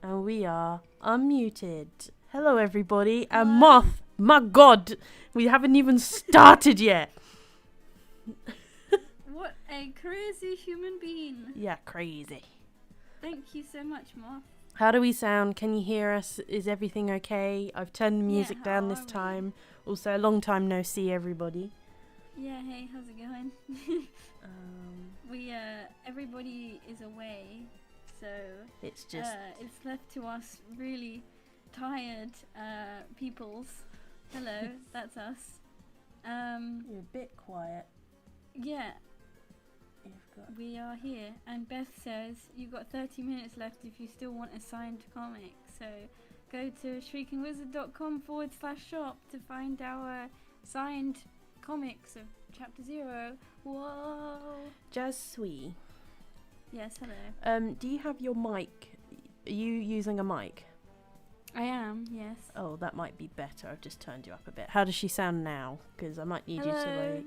And we are unmuted. Hello, everybody. And Moth, my God, we haven't even started yet. What a crazy human being. Yeah, crazy. Thank you so much, Moth. How do we sound? Can you hear us? Is everything okay? I've turned the music down this time. Also, a long time no see, everybody. Yeah, hey, how's it going? Everybody is away, so it's just it's left to us really tired peoples. Hello, that's us. You're a bit quiet. Yeah. We are here, and Beth says you've got 30 minutes left if you still want a signed comic. So go to Shriekingwizardco/shop to find our signed comics of Chapter 0. Whoa! Just sweet. Yes, hello. Do you have your mic? Are you using a mic? I am, yes. Oh, that might be better. I've just turned you up a bit. How does she sound now? Because I might need you to like...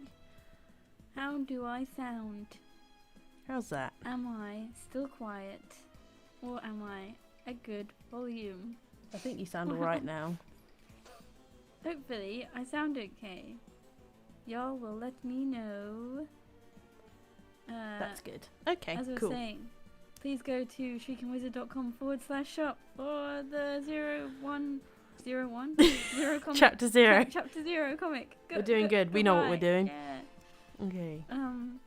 How do I sound? How's that? Am I still quiet? Or am I a good volume? I think you sound alright now. Hopefully, I sound okay. Y'all will let me know. That's good. Okay, as I was cool. saying, please go to shriekingwizard.com/shop for the 01 comic. Chapter 0. Chapter 0 comic. We're doing good. We know what we're doing. Yeah. Okay. Um.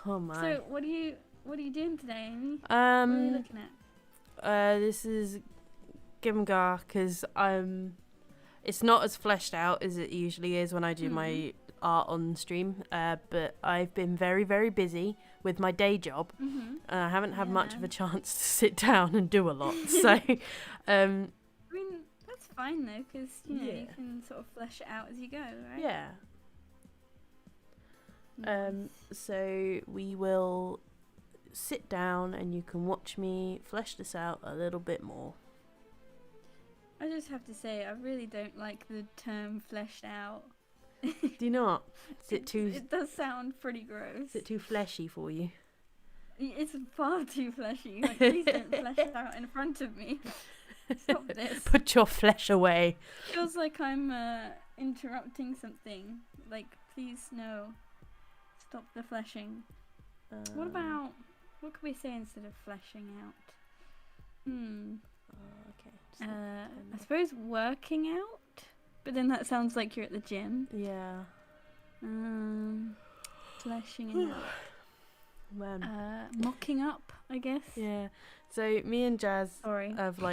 Oh my. So what do you What are you doing today, Amy? What are you looking at? This is Gimgar because it's not as fleshed out as it usually is when I do my art on stream. But I've been very, very busy with my day job, and I haven't had much of a chance to sit down and do a lot. So, I mean, that's fine though, because you can sort of flesh it out as you go, right? Yeah. Nice. So we will sit down and you can watch me flesh this out a little bit more. I just have to say, I really don't like the term fleshed out. Do you not? It does sound pretty gross. Is it too fleshy for you? It's far too fleshy. Like, please don't flesh it out in front of me. Stop this. Put your flesh away. Feels like I'm interrupting something. Like, please, no. Stop the fleshing. What could we say instead of fleshing out? Okay. I suppose working out? But then that sounds like you're at the gym. Yeah. Fleshing out. Mocking up, I guess. Yeah. So me and Jazz have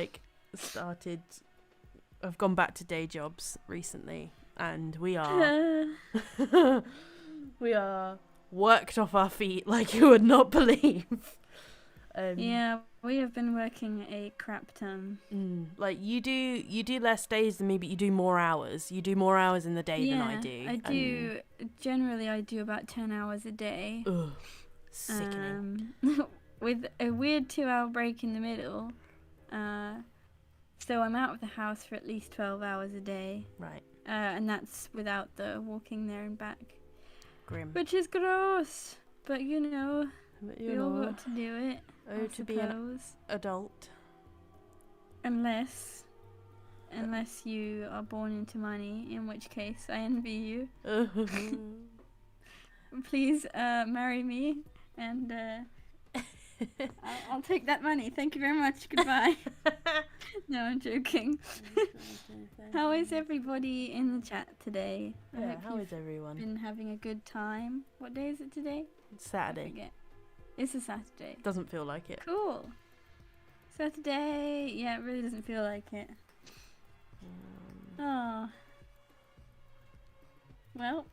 I've gone back to day jobs recently, and we are worked off our feet like you would not believe. Yeah, we have been working a crap ton. Like you do less days than me, but you do more hours. You do more hours in the day than I do. I do. Generally, I do about 10 hours a day. Ugh, sickening. With a weird 2-hour break in the middle. So I'm out of the house for at least 12 hours a day. Right. And that's without the walking there and back. Grim. Which is gross. But we all got to do it. Oh, to be an adult. Unless you are born into money, in which case I envy you. Please marry me, and I'll take that money. Thank you very much. Goodbye. No, I'm joking. How is everybody in the chat today? Yeah, how is everyone? Been having a good time. What day is it today? It's Saturday. I forget. It's a Saturday. Doesn't feel like it. Cool. Saturday. Yeah, it really doesn't feel like it. Oh. Well.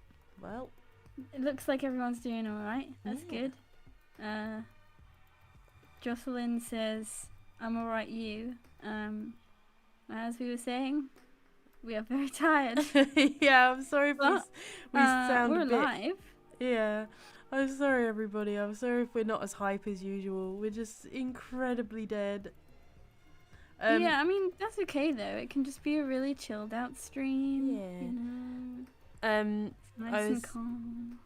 It looks like everyone's doing alright. That's good. Jocelyn says, I'm alright, you. As we were saying, we are very tired. Yeah, I'm sorry if we sound we're a bit... alive. Yeah. I'm sorry, everybody. I'm sorry if we're not as hype as usual. We're just incredibly dead. Yeah, I mean, that's okay, though. It can just be a really chilled out stream. Yeah. Nice and calm.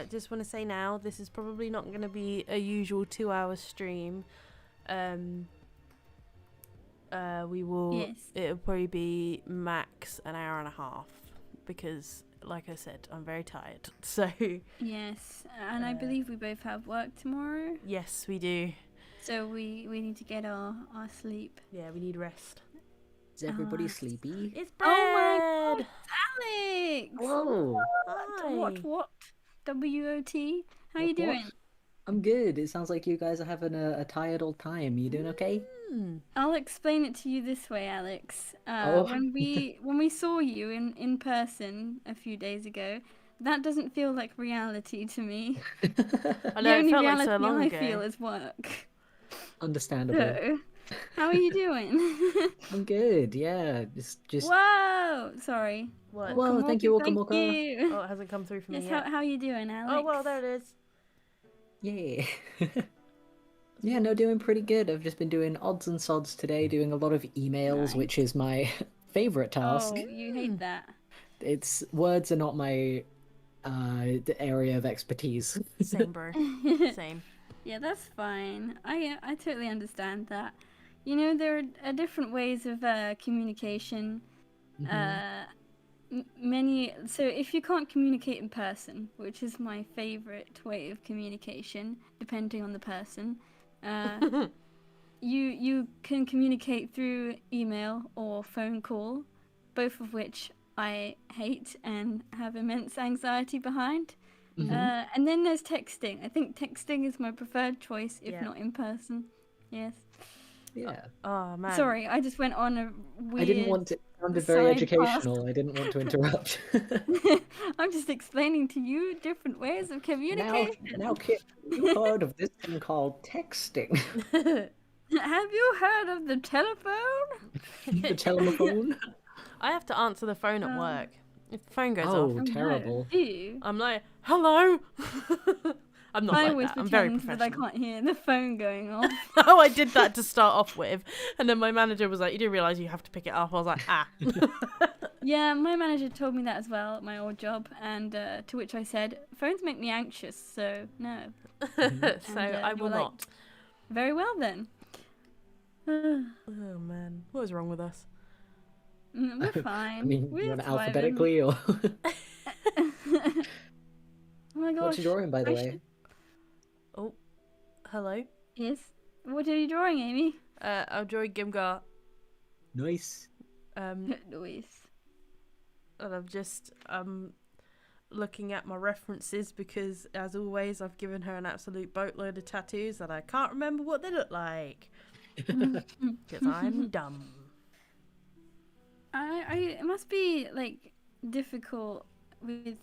Just want to say now, this is probably not going to be a usual 2-hour stream. It'll probably be max an hour and a half because, like I said, I'm very tired. So yes, and I believe we both have work tomorrow. Yes, we do. So we need to get our sleep. Yeah, we need rest. Is everybody sleepy? It's Brad. Oh my God, Alex! Hello. Hi. What? WOT? How you doing? I'm good. It sounds like you guys are having a tired old time. You doing okay? I'll explain it to you this way, Alex. When we saw you in person a few days ago, that doesn't feel like reality to me. I know, it felt like so long ago. I feel is work. Understandable. So, how are you doing? I'm good. Yeah, just. Whoa! Sorry. What? Whoa! Thank you, Thank Okamoka. you. Oh, it hasn't come through for me Yes, yet. how are you doing, Alex? Oh well, there it is. Yeah. Yeah, no, doing pretty good. I've just been doing odds and sods today, doing a lot of emails, Nice. Which is my favorite task. Oh, you hate that. It's words are not my the area of expertise. Same, bro. Same. Yeah, that's fine. I totally understand that. You know, there are different ways of communication. So if you can't communicate in person, which is my favorite way of communication, depending on the person, you can communicate through email or phone call, both of which I hate and have immense anxiety behind. And then there's texting. I think texting is my preferred choice, if Yeah. not in person. Yes. Yeah. Oh man. Sorry, I just went on a weird. I didn't want it. It sounded very side educational. I didn't want to interrupt. I'm just explaining to you different ways of communication. Now, kid, you heard of this thing called texting? Have you heard of the telephone? The telephone? I have to answer the phone at work. If the phone goes Oh, off, terrible. No. Do you? I'm like, hello. I'm not I like always that. I'm very pretend that I professional. can't hear the phone going off. Oh, I did that to start off with, and then my manager was like, "You do realise you have to pick it up?" I was like, "Ah." Yeah, my manager told me that as well at my old job, and to which I said, "Phones make me anxious, so no." So And, I you will were like, not. Very well then. Oh man, what is wrong with us? We're fine. I mean, We're you want thriving. alphabetically or? Oh my gosh. What's you drawing, by the I way? should- Oh, hello. Yes. What are you drawing, Amy? I'll draw Gimgar. Nice. Noise. And I'm just looking at my references because, as always, I've given her an absolute boatload of tattoos that I can't remember what they look like because I'm dumb. It must be like difficult with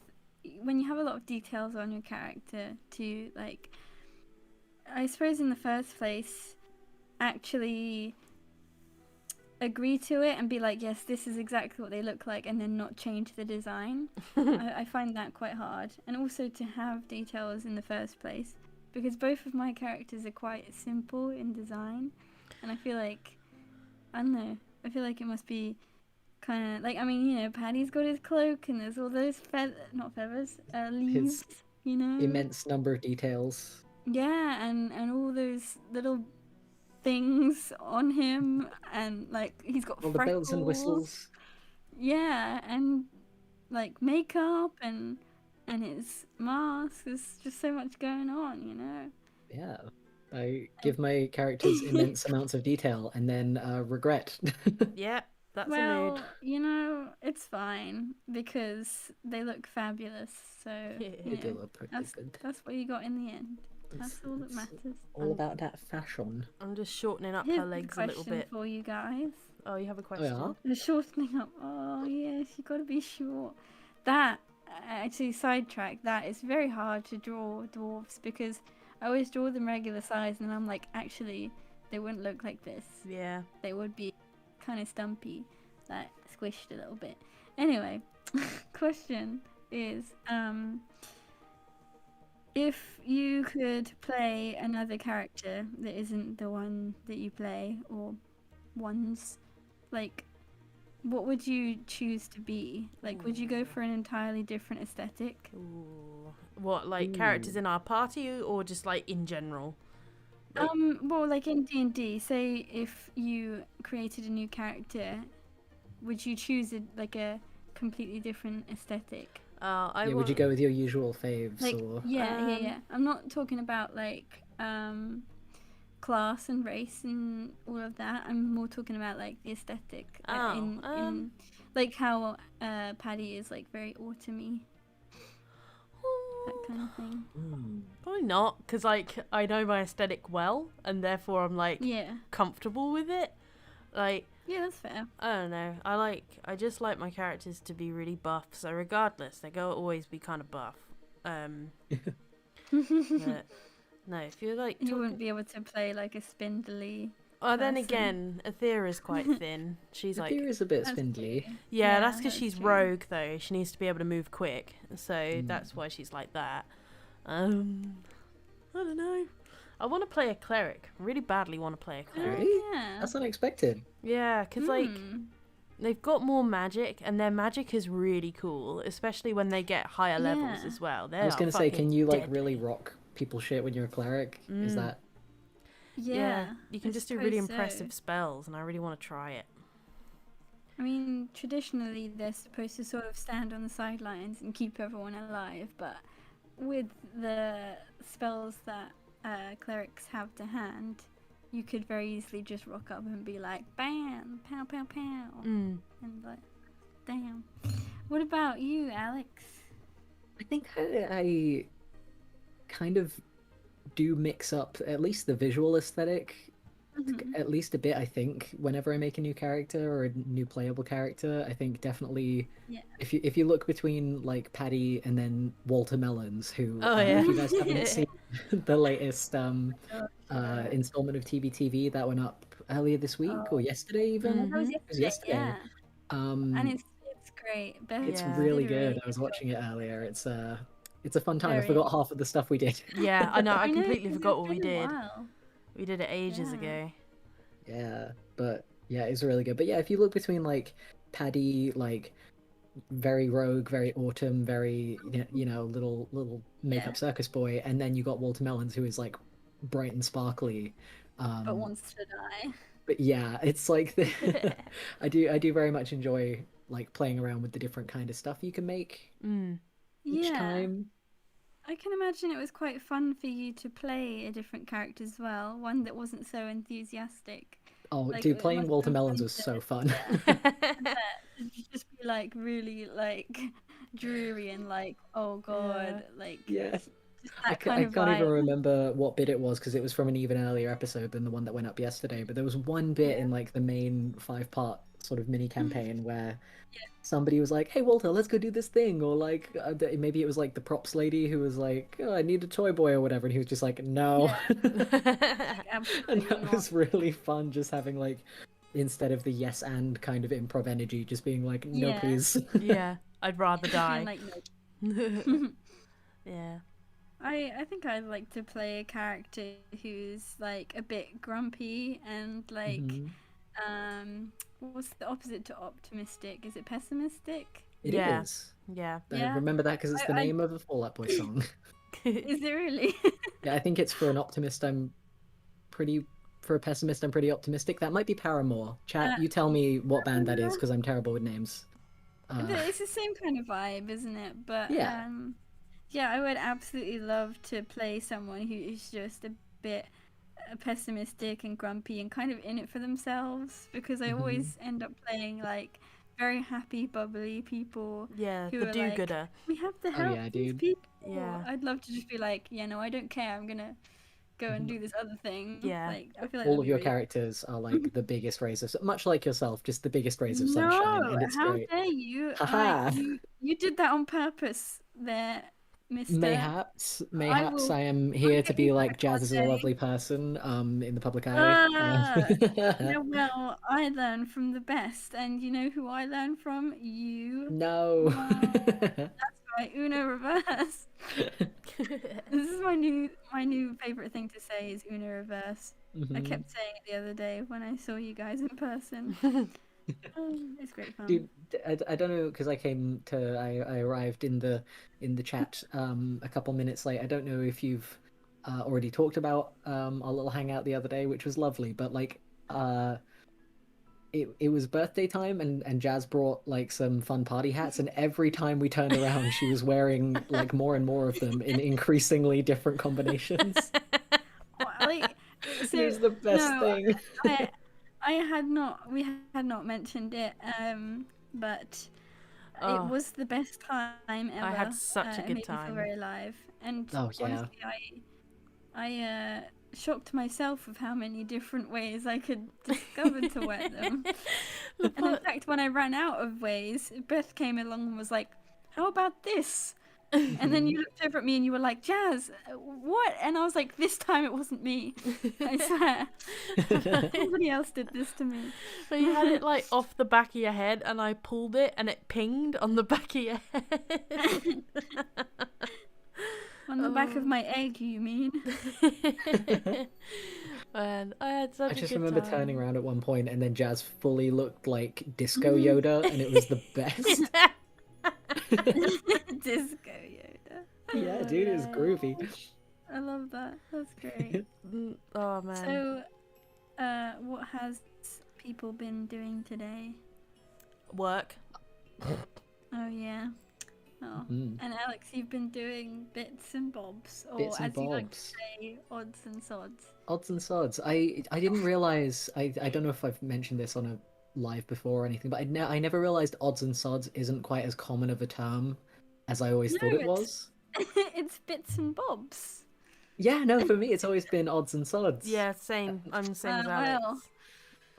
when you have a lot of details on your character to like, I suppose in the first place, actually agree to it and be like, yes, this is exactly what they look like, and then not change the design. I find that quite hard, and also to have details in the first place, because both of my characters are quite simple in design, and I feel like, I don't know, I feel like it must be kind of like, I mean, you know, Paddy's got his cloak and there's all those leaves, you know, Immense number of details. yeah, and all those little things on him, and like he's got All the freckles, bells and whistles. yeah, and like makeup and his mask. There's just so much going on, you know. Yeah. I give my characters immense amounts of detail and then regret. Yeah, that's a Well, mood. you know, it's fine because they look fabulous. So Yeah. you They do know, look pretty that's good. what you got in the end. That's all that It's matters. all about that fashion. I'm just shortening up Here's her the legs a little question bit. for you guys. Oh, you have a question? yeah? The shortening up. Oh yes, you got to be short. That actually sidetrack. That is very hard to draw dwarves because I always draw them regular size, and I'm like, actually, they wouldn't look like this. Yeah. They would be kind of stumpy, like squished a little bit. Anyway, question is, if you could play another character that isn't the one that you play, or ones, like, what would you choose to be? Like, would you go for an entirely different aesthetic? Ooh. What, like characters in our party or just like in general? Like- Well, like in D&D, say if you created a new character, would you choose a completely different aesthetic? Would you go with your usual faves Like, or? yeah. I'm not talking about like class and race and all of that. I'm more talking about like the aesthetic, in like how Paddy is like very autumny, that kind of thing. Probably not, because like I know my aesthetic well, and therefore I'm like Yeah, comfortable with it. Like, yeah, that's fair. I don't know. I just like my characters to be really buff. So regardless, they go always be kind of buff. But no, if you're like You wouldn't be able to play like a spindly. oh, then person. again, Aethera's quite thin. She's like, Aethera's a bit That's spindly. true. yeah, that's because that's she's true. rogue though. She needs to be able to move quick, so that's why she's like that. I don't know. I want to play a cleric. I really badly want to play a cleric. Really? Yeah. That's unexpected. Yeah, because like Hmm. they've got more magic, and their magic is really cool, especially when they get higher levels Yeah. as well. I was going to say, can you like deadly. really rock people shit when you're a cleric? Is that? Yeah, you can I just do really suppose so. impressive spells, and I really want to try it. I mean, traditionally they're supposed to sort of stand on the sidelines and keep everyone alive, but with the spells that clerics have to hand, you could very easily just rock up and be like, bam, pow, pow, pow, and like, damn. What about you, Alex? I think I kind of do mix up at least the visual aesthetic Mhm. at least a bit. I think whenever I make a new character or a new playable character, I think definitely Yeah. if you look between like Paddy and then Walter Melons, who Oh if yeah. you guys haven't seen the latest Gosh, yeah. installment of TBTV that went up earlier this week or Oh, yesterday even, that was Mhm. it was yesterday. yesterday. Yeah, and Um, it's great. Beth it's Yeah. did really a good. really I was good job. watching it earlier. It's a fun time. I Very. forgot half of the stuff we did. Yeah, I know. I I know completely because forgot it's what we been a did. while. We did it ages Yeah. ago. Yeah, but yeah, it's really good. But yeah, if you look between like Paddy, like very rogue, very autumn, very little Yeah, makeup circus boy, and then you got Walter Melons who is like bright and sparkly. but Um, wants to die. but yeah, it's like I do very much enjoy like playing around with the different kind of stuff you can make Mm. each Yeah, time. I can imagine it was quite fun for you to play a different character as well, one that wasn't so enthusiastic. Oh, Like dude, it playing must have Walter been Melons fun was to, so fun. yeah, I bet to just be like really like dreary and like oh Yeah. god, like Yeah. just that I kind of can't even vibe. remember what bit it was because it was from an even earlier episode than the one that went up yesterday. But there was one bit Yeah. in like the main 5-part sort of mini campaign where Yeah. somebody was like, "Hey Walter, let's go do this thing," or like maybe it was like the props lady who was like, "Oh, I need a toy boy" or whatever, and he was just like, "No," Yeah, like and absolutely that not. was really fun. Just having like instead of the yes and kind of improv energy, just being like, "No, Yeah, please." Yeah, I'd rather just being die. like no. Yeah. I think I'd like to play a character who's like a bit grumpy and like hmm what's the opposite to optimistic? Is it pessimistic? It Yeah. is. Yeah. I Yeah. remember that because it's the I name of a Fall Out Boy song. is it really? Yeah, I think it's for an optimist. Pretty for a pessimist. I'm pretty optimistic. That might be Paramore. Chat, uh, you tell me what band that is because I'm terrible with names. it's the same kind of vibe, isn't it? But Yeah. yeah, I would absolutely love to play someone who is just a bit pessimistic and grumpy and kind of in it for themselves because I hmm always end up playing like very happy, bubbly people Yeah, who the are like, do-gooder. we have to Oh help yeah, these dude. people. Yeah. I'd love to just be like, yeah, no, I don't care. I'm gonna go and do this other thing. Yeah. Like, I feel like All that'd of be your really characters are like the biggest rays of, much like yourself, just the biggest rays of sunshine, no. and it's How great. dare you? I Haha. you did that on purpose, there, Mister. I Mayhaps will I am I'll here to get you be like back Jazz one is a day. lovely person, in the public eye. Yeah, well, I learn from the best, and you know who I learn from? You. No. Wow, that's right, Uno reverse. This is my new favorite thing to say is Uno reverse. I hmm kept saying it the other day when I saw you guys in person. It's great fun. Dude, I don't know because I arrived in the chat a couple minutes late. I don't know if you've already talked about our little hangout the other day, which was lovely, but like uh it was birthday time and Jazz brought like some fun party hats and every time we turned around she was wearing like more and more of them in increasingly different combinations. Like, It so was the best no, thing. I I had not we had not mentioned it, but it Oh, was the best time I had ever. such a It good made me feel time. very alive, and Oh yeah. honestly, I shocked myself of how many different ways I could discover to wear them. The And in part. fact, when I ran out of ways, Beth came along and was like, "How about this?" And then Mhm. you looked over at me and you were like, "Jazz, what?" And I was like, "This time it wasn't me. I swear, somebody else did this to me." But you had it like off the back of your head, and I pulled it, and it pinged on the back of your head. On the back of my egg, you mean? Man, I had I such a just good remember turning time. around at one point and then Jazz fully looked like Disco Yoda and it was the best. Disco Yoda. Yeah, Oh dude, it was yeah. groovy. I love that. That's great. Oh man. So, what has people been doing today? Work. Oh yeah. Oh, Mhm. and Alex, you've been doing bits and bobs, or Bits and as you like to bobs. say, odds and sods. Odds and sods. I didn't realize I don't know if I've mentioned this on a live before or anything, but I never realized odds and sods isn't quite as common of a term as I always No, thought it it's- was. It's bits and bobs. Yeah, no, for me it's always been odds and sods. Yeah, same. I'm the same as Alex. well.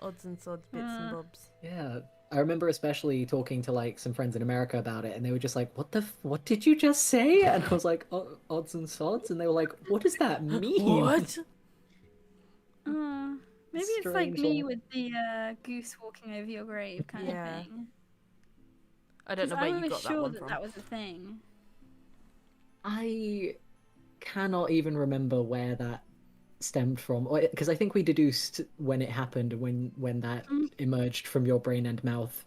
Odds and sods, bits and bobs. Yeah, I remember especially talking to like some friends in America about it, and they were just like, what did you just say?" And I was like, odds and sods," and they were like, "What does that mean?" What? Maybe it's like Strange me one. with the goose walking over your grave kind Yeah. of thing. I don't 'Cause know where I you was got that sure one that from. that was a thing. I cannot even remember where that stemmed from, because I think we deduced when it happened, when that emerged from your brain and mouth.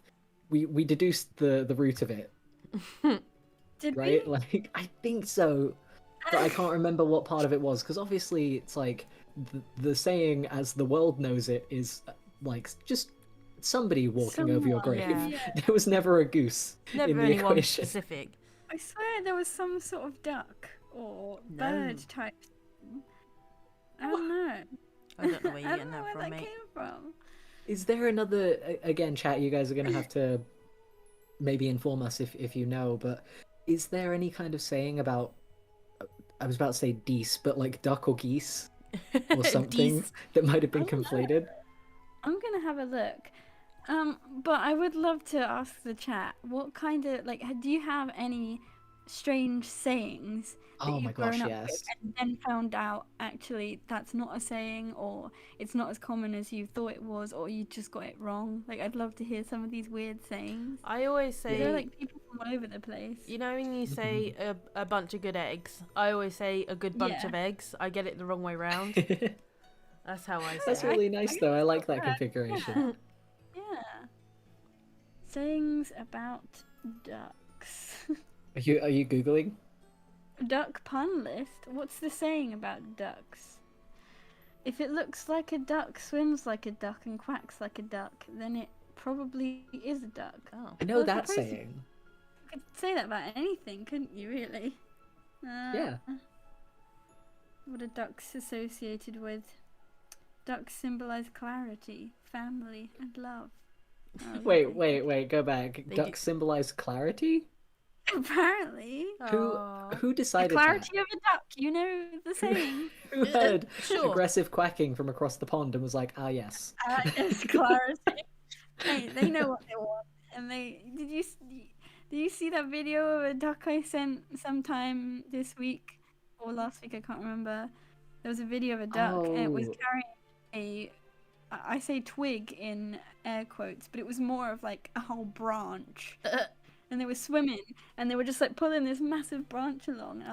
We deduced the root of it, Did right? we? Like, I think so, but I can't remember what part of it was, because obviously it's like the saying as the world knows it is like just somebody walking over your Someone, grave. yeah. There was never a goose Never in the anyone equation. specific. I swear there was some sort of duck or No. bird type thing. I don't know. I don't know where I you're don't getting know that where from, that mate. came from. Is there another, again, chat, you guys are gonna have to maybe inform us if you know, but is there any kind of saying about, I was about to say geese, but like duck or geese or something Geese. that might have been I don't know. conflated? I'm gonna have a look. But I would love to ask the chat, what kind of, like, do you have any strange sayings that Oh my you've grown gosh, up yes. with and then found out actually that's not a saying, or it's not as common as you thought it was, or you just got it wrong? Like, I'd love to hear some of these weird sayings. I always say, They're like people from all over the place. you know, when you say a bunch of good eggs, I always say a good bunch Yeah. of eggs. I get it the wrong way round. That's how I say That's it. really nice though. I like that Yeah. configuration. Yeah. Sayings about ducks. Are you googling? Duck pun list? What's the saying about ducks? If it looks like a duck, swims like a duck, and quacks like a duck, then it probably is a duck. Oh. I know Well, I that suppose you- saying. You could say that about anything, couldn't you, really? Yeah. What are ducks associated with? Ducks symbolize clarity, family, and love. Oh, Wait, go back. They Ducks symbolize clarity? Apparently. Aw. Who The decided clarity of a duck, you know the saying. Who heard Sure. aggressive quacking from across the pond and was like, "Ah, yes." It's clarity. They know what they want. And did you see that video of a duck I sent sometime this week or last week? I can't remember. There was a video of a duck and it was Oh. carrying I say twig in air quotes, but it was more of like a whole branch. And they were swimming and they were just like pulling this massive branch along.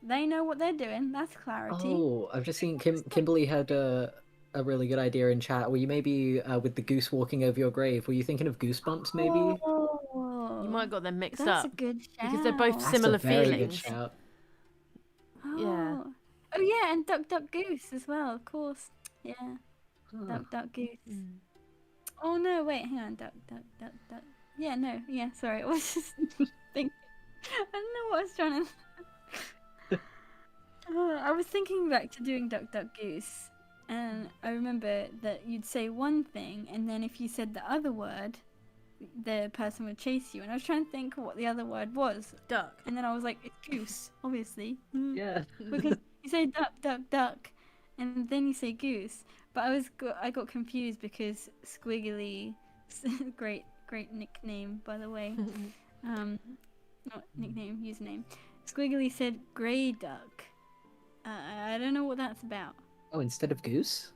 They know what they're doing. That's clarity. Oh, I've just seen Kimberly had a really good idea in chat. Were you maybe with the goose walking over your grave? Were you thinking of goosebumps? Maybe. Oh, You might have got them mixed that's up. a good shout. Because they're both That's similar a very good feelings. shout. Oh. Yeah. Oh yeah, and duck duck goose as well, of course. Yeah. Huh. Duck duck goose. Mm. Oh no, wait, hang on, duck duck duck duck. Yeah, no, yeah, sorry, I was just thinking. I don't know what I was trying to. I was thinking back to doing duck duck goose, and I remember that you'd say one thing, and then if you said the other word, the person would chase you. And I was trying to think of what the other word was, Duck. and then I was like, it's goose, obviously. Yeah. Because you say duck, duck, duck, and then you say goose. But I got confused because Squiggly, great nickname by the way, not nickname, username. Squiggly said grey duck. I don't know what that's about. Oh, instead of goose?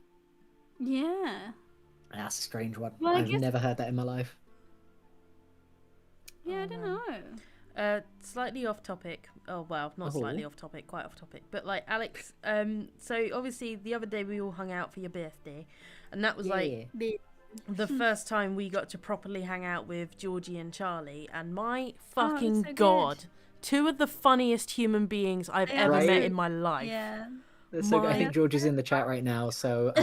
Yeah. That's a strange one. Well, I I've guess- never heard that in my life. Yeah, I don't know. Slightly off topic. Oh well, not Oh. slightly off topic, quite off topic. But like Alex, so obviously the other day we all hung out for your birthday, and that was like the first time we got to properly hang out with Georgie and Charlie. And my fucking so good. god, two of the funniest human beings I've They ever are met so- in my life. Yeah. So I My- think George is in the chat right now, so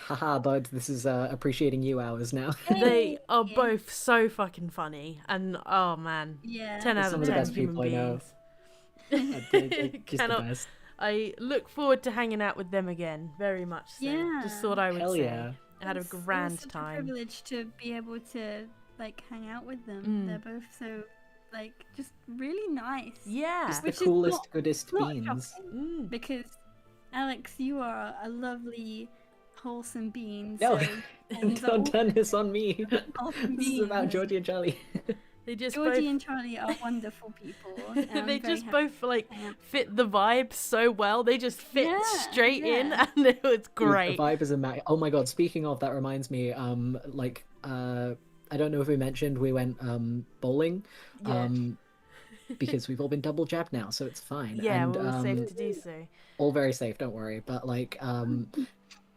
haha, bud, this is appreciating you hours now. They are Hey. both so fucking funny, and oh man, Yeah. 10 out Some of of the 10 best human people I know. beings. They're just the Cannot- best. I look forward to hanging out with them again, very much so. Yeah. Just thought I would Hell say. yeah. I had a It was grand such time. a privilege to be able to like hang out with them. Mm. They're both so like just really nice. Yeah. It's the Which is coolest, not- goodest not beans. shocking, because Alex, you are a lovely, wholesome bean. No, So beans are don't turn also this on me. wholesome This is about beings. Georgie and Charlie. They just Georgie both and Charlie are wonderful people. and I'm they very just happy both like for them. fit the vibe so well. They just fit Yeah, straight in, yeah. and it was Dude, great. the vibe is oh my god, speaking of, that reminds me, I don't know if we mentioned we went bowling. Yeah. Because we've all been double jabbed now, so it's fine. Yeah, and we're all safe to do so. all very safe, don't worry. But like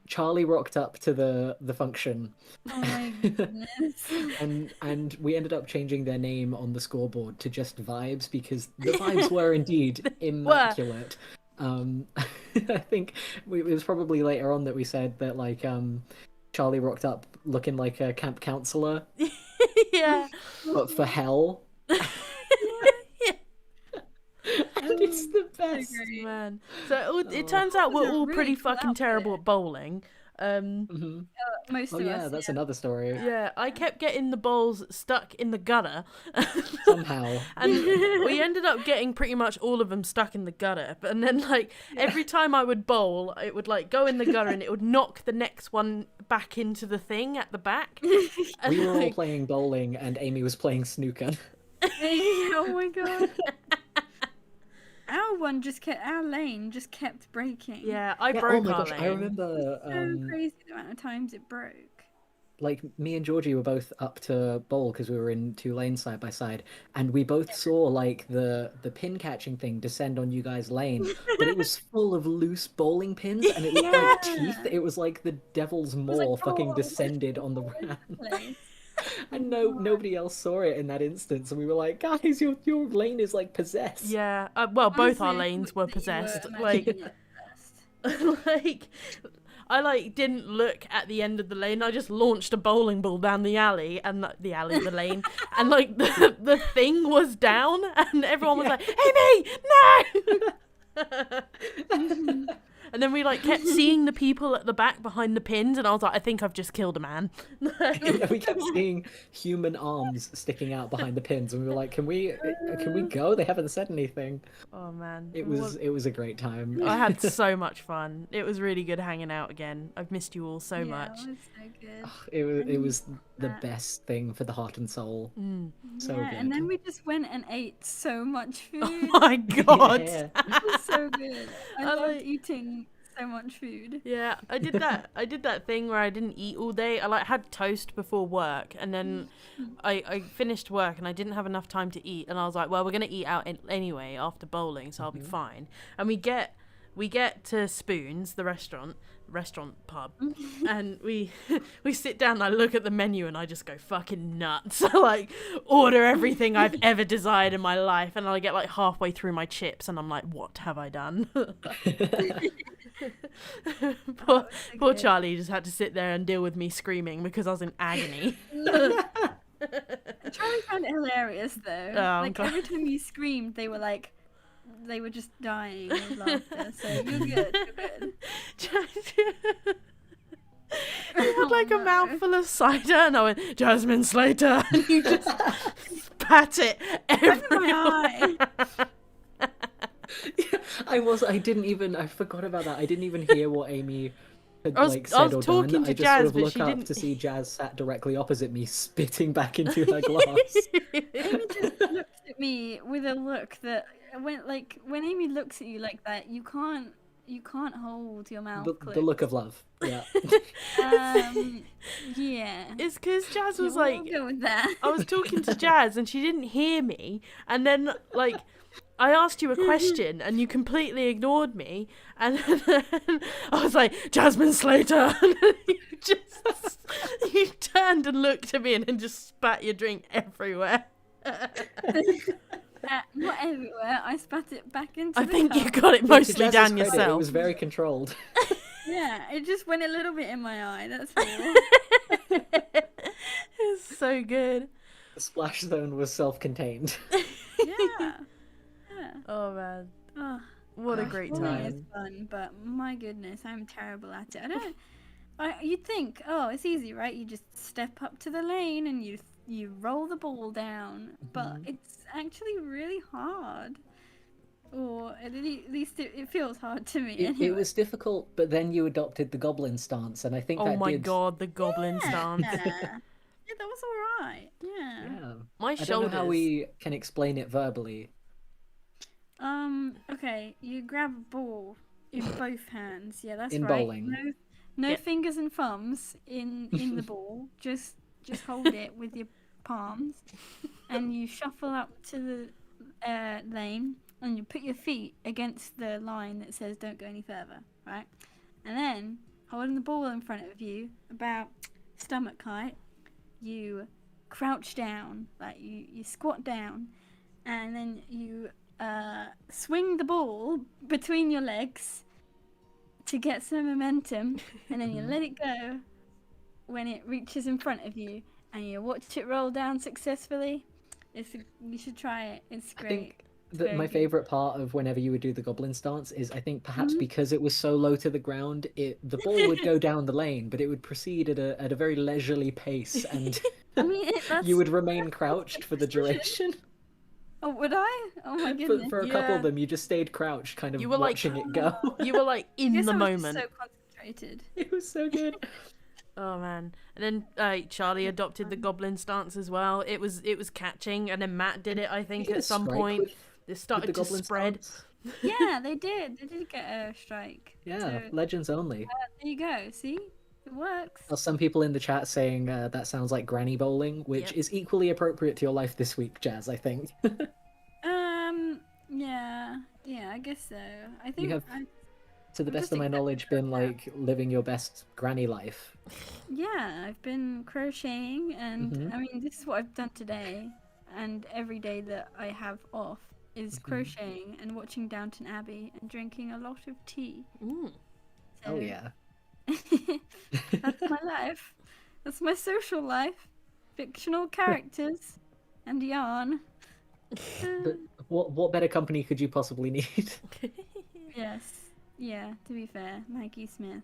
Charlie rocked up to the function. Oh my goodness. and we ended up changing their name on the scoreboard to just Vibes, because the vibes were indeed immaculate. I think it was probably later on that we said that like Charlie rocked up looking like a camp counselor, Yeah. but for hell. And it's the best. great. Man. So it turns out That was we're a all really pretty cool fucking terrible outfit. at bowling. Mhm. Most Oh of yeah, us. that's another story. Yeah, I kept getting the balls stuck in the gutter. Somehow. And we ended up getting pretty much all of them stuck in the gutter. And then, like, every time I would bowl, it would, like, go in the gutter and it would knock the next one back into the thing at the back. And, We were all like, playing bowling and Amy was playing snooker. Oh my god. Our lane just kept breaking. yeah, I Yeah, broke oh my our gosh, lane. I remember So crazy the amount of times it broke. like me and Georgie were both up to bowl because we were in two lanes side by side, and we both saw like the pin catching thing descend on you guys' lane, but it was full of loose bowling pins and it looked like teeth. Yeah. It was like the devil's was like, maw fucking oh, descended on the Place. ramp. And nobody else saw it in that instance, and we were like, guys, your lane is like possessed. Yeah, well, both our Honestly, I lanes thought were that you possessed. imagining Like, it first. like, I like didn't look at the end of the lane. I just launched a bowling ball down the alley, and the lane, and like the thing was down, and everyone was like, "Amy, no!" And then we like kept seeing the people at the back behind the pins, and I was like, I think I've just killed a man. We kept seeing human arms sticking out behind the pins, and we were like, can we go? They haven't said anything. Oh man, It was a great time. I had so much fun. It was really good hanging out again. I've missed you all so Yeah, much. it was so good. It was the that. best thing for the heart and soul. So yeah, good. and then we just went and ate so much food. Oh my god. Yeah. It was so good. I I loved like- eating so much food. Yeah, I did that. I did that thing where I didn't eat all day. I like had toast before work, and then I finished work and I didn't have enough time to eat. And I was like, well, we're gonna eat out anyway after bowling, so I'll be fine. And we get to Spoons, the restaurant pub, and we sit down. And I look at the menu and I just go fucking nuts. I like order everything I've ever desired in my life, and I get like halfway through my chips and I'm like, what have I done? Poor good. Charlie just had to sit there and deal with me screaming because I was in agony. Charlie found it hilarious though. Oh, like God. every time you screamed, they were just dying of laughter. So you're good. You're good. He had like a mouthful of cider, and I went, Jasmine Slater, and you just spat it everywhere. I forgot about that. I didn't even hear what Amy had I was said or talking done. to I just Jazz, sort of but look she up didn't- to see Jazz sat directly opposite me, spitting back into her glass. Amy just looked at me with a look that when Amy looks at you like that, you can't hold your mouth the closed. look of love. Yeah. Yeah. It's because Jazz was Yeah, like, we'll go with that. I was talking to Jazz and she didn't hear me, and then like I asked you a question and you completely ignored me, and then I was like, Jasmine Slater, and then you turned and looked at me and then just spat your drink everywhere. Not everywhere. I spat it back into I the think cup. you got it To mostly Jazz's down credit, yourself. It was very controlled. Yeah, it just went a little bit in my eye, that's all. It's so good. The splash zone was self-contained. Yeah. Oh man, Oh, what a great bowling time. is fun, but my goodness, I'm terrible at it. You'd think, oh, it's easy, right? You just step up to the lane and you you roll the ball down, but it's actually really hard. Or at least it feels hard to me. It was difficult, but then you adopted the goblin stance, and I think Oh that my did. god, the goblin stance. Yeah, that was alright. Yeah. Yeah. My I don't shoulders. know how we can explain it verbally. Okay, you grab a ball in both hands. Yeah, that's In right. bowling. No Yeah. fingers and thumbs in the ball. Just hold it with your palms, and you shuffle up to the lane, and you put your feet against the line that says "Don't go any further." Right, and then holding the ball in front of you, about stomach height, you crouch down, like you squat down, and then you swing the ball between your legs to get some momentum, and then you let it go when it reaches in front of you, and you watch it roll down successfully. You should try it. It's great. I think It's very my good. favorite part of whenever you would do the goblin stance is, I think perhaps because it was so low to the ground, the ball would go down the lane, but it would proceed at a very leisurely pace, and I mean, you would remain crouched for the duration. Oh, would I? Oh my goodness. For a couple of Yeah. them, you just stayed crouched, kind of You were like- watching it go. You were like I in guess the I was just moment. so concentrated. It was so good. Oh man! And then Charlie adopted the goblin stance as well. It was catching, and then Matt did it. I think Did you at some strike point with it the started to goblin spread. stance? Yeah, they did. They did get a strike. Yeah, So, legends only. there you go. See? It works. Some people in the chat saying that sounds like granny bowling, which Yep. is equally appropriate to your life this week, Jazz, I think. Yeah, I guess so. I think have- To the I'm best just of my accepting knowledge, it been now. like living your best granny life. yeah, I've been crocheting, and Mhm. I mean, this is what I've done today, and every day that I have off is Mhm. crocheting and watching Downton Abbey and drinking a lot of tea. Mm. So, Oh yeah. that's my life. That's my social life. Fictional characters and yarn. But what better company could you possibly need? Yes. Yeah, to be fair, Maggie Smith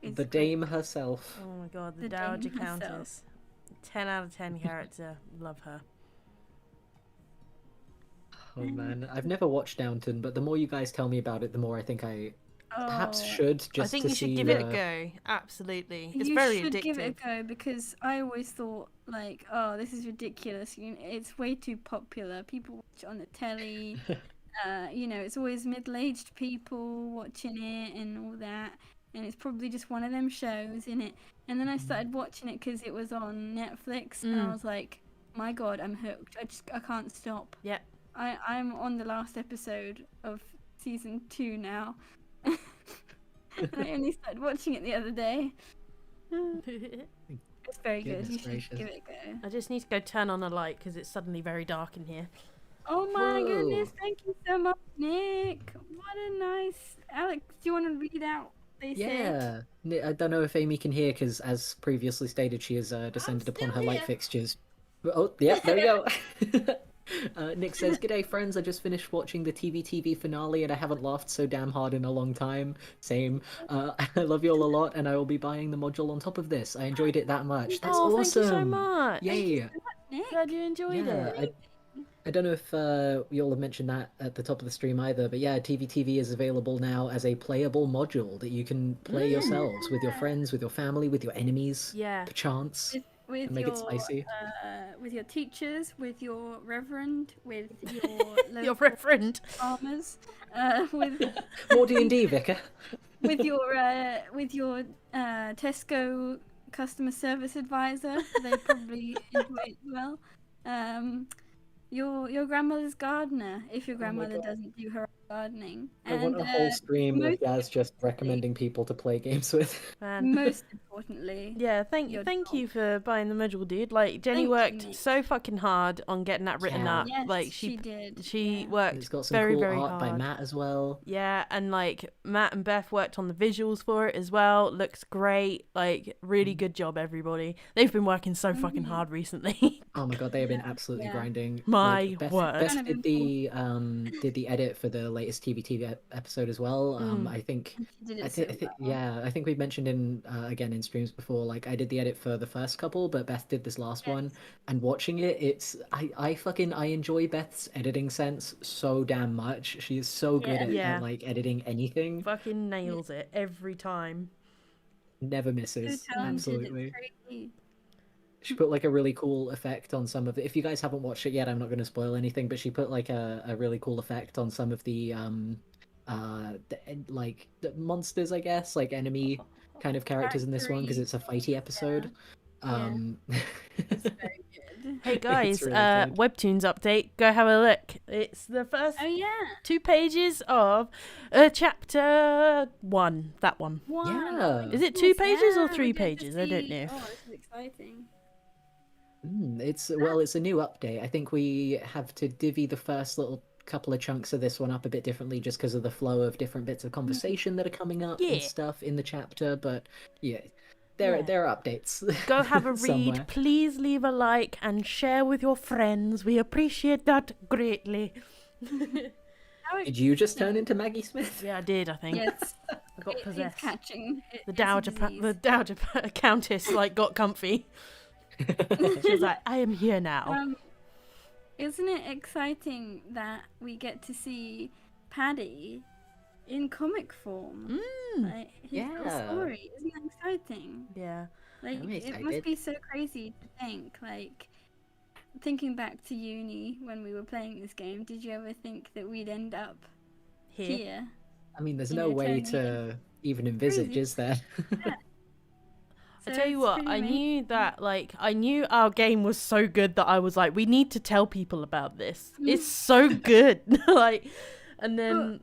is The great. dame herself. Oh my god, the The Dowager dame herself. Countess. 10 out of 10 character. Love her. Oh man, I've never watched Downton, but the more you guys tell me about it, the more I think I perhaps should, just I think to you should see give it a go. Absolutely. It's you very should addictive. give it a go, because I always thought, like, oh, this is ridiculous. It's way too popular. People watch it on the telly. It's always middle-aged people watching it and all that. And it's probably just one of them shows, innit? And then I started watching it because it was on Netflix, and I was like, my god, I'm hooked. I can't stop. Yeah. I'm on the last episode of season 2 now. I only started watching it the other day. It's very good. Goodness You should gracious. give it a go. I just need to go turn on a light because it's suddenly very dark in here. Oh my Whoa. goodness, thank you so much, Nick. What a nice... Alex, do you want to read out what they said? Yeah. I don't know if Amy can hear, because as previously stated, she has descended upon her still light here. fixtures. Oh, yeah, there we go. Nick says, "G'day friends, I just finished watching the TV finale and I haven't laughed so damn hard in a long time. Same. I love you all a lot and I will be buying the module on top of this. I enjoyed it that much. That's oh, awesome. thank you so much. Yay. Nick? Glad you enjoyed Yeah, it. I don't know if you all have mentioned that at the top of the stream either, but yeah, TV is available now as a playable module that you can play yourselves with your friends, with your family, with your enemies, Yeah. perchance, With and make your, it spicy. with your teachers, with your reverend, with your Your local reverend. farmers, with More D&D, Vicar. with your Tesco customer service advisor. They probably enjoy it well. Your grandmother's gardener, if your grandmother God. doesn't do her own gardening. I want a whole stream of most Gaz just recommending people to play games with. Man. most importantly, Yeah, thank your you for buying the module, dude. Like Jenny Thank you, worked Nick. so fucking hard on getting that written Yeah. up. yes, Like she did. she yeah. worked It's got some very cool very art hard. by Matt as well. Yeah, and like Matt and Beth worked on the visuals for it as well. Looks great. Like really good job, everybody. They've been working so fucking hard recently. Oh my god, they have been absolutely Yeah. grinding. My Like, Beth, word. Beth Kind of did the edit for the latest TV episode as well. I think She did it so well. yeah, I think we've mentioned in again in streams before, like I did the edit for the first couple, but Beth did this last one, and watching it, I enjoy Beth's editing sense so damn much. She is so good at like editing anything. Fucking nails it every time. Never misses. So talented, Absolutely. it's crazy. She put like a really cool effect on some of it. If you guys haven't watched it yet, I'm not going to spoil anything, but she put like a really cool effect on some of the like the monsters, I guess, like enemy kind of characters in this one, because it's a fighty episode. It's very good. Hey guys, really good. WEBTOONs update. Go have a look. It's the first Oh yeah, 2 pages of chapter 1. That one. Yeah. Is it 2 pages or Yeah, 3 we get to pages? I don't see- know. Oh, this is exciting. It's a new update. I think we have to divvy the first little couple of chunks of this one up a bit differently, just because of the flow of different bits of conversation that are coming up Yeah. and stuff in the chapter. But yeah, there are updates. Go have a read. somewhere. Please leave a like and share with your friends. We appreciate that greatly. Did you just turn into Maggie Smith? Yeah, I did. I think Yes, I got it's possessed. catching. The It's a dowager, disease. the dowager countess, like got comfy. She was like, "I am here now." Isn't it exciting that we get to see Paddy in comic form? Like, his little Yeah. story. Isn't that exciting? Yeah. Like, I'm it must excited. be so crazy to think. Like, thinking back to uni when we were playing this game, did you ever think that we'd end up here? I mean, there's You no know, way turning to even envisage, Crazy. is there? I So tell you it's what, pretty I amazing. knew that, like, I knew our game was so good that I was like, we need to tell people about this. It's so good. Like, and then